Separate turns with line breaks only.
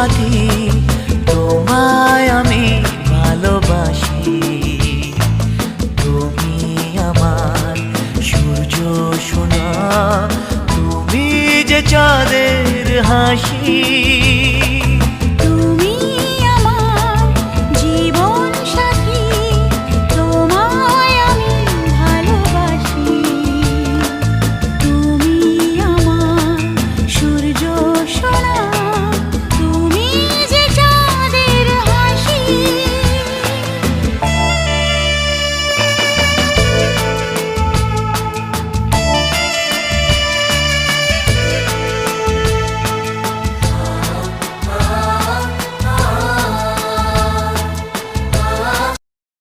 সাথী, তোমায় আমি ভালোবাসি। তুমি আমার সূর্য সোনা, তুমি যে চাঁদের হাসি।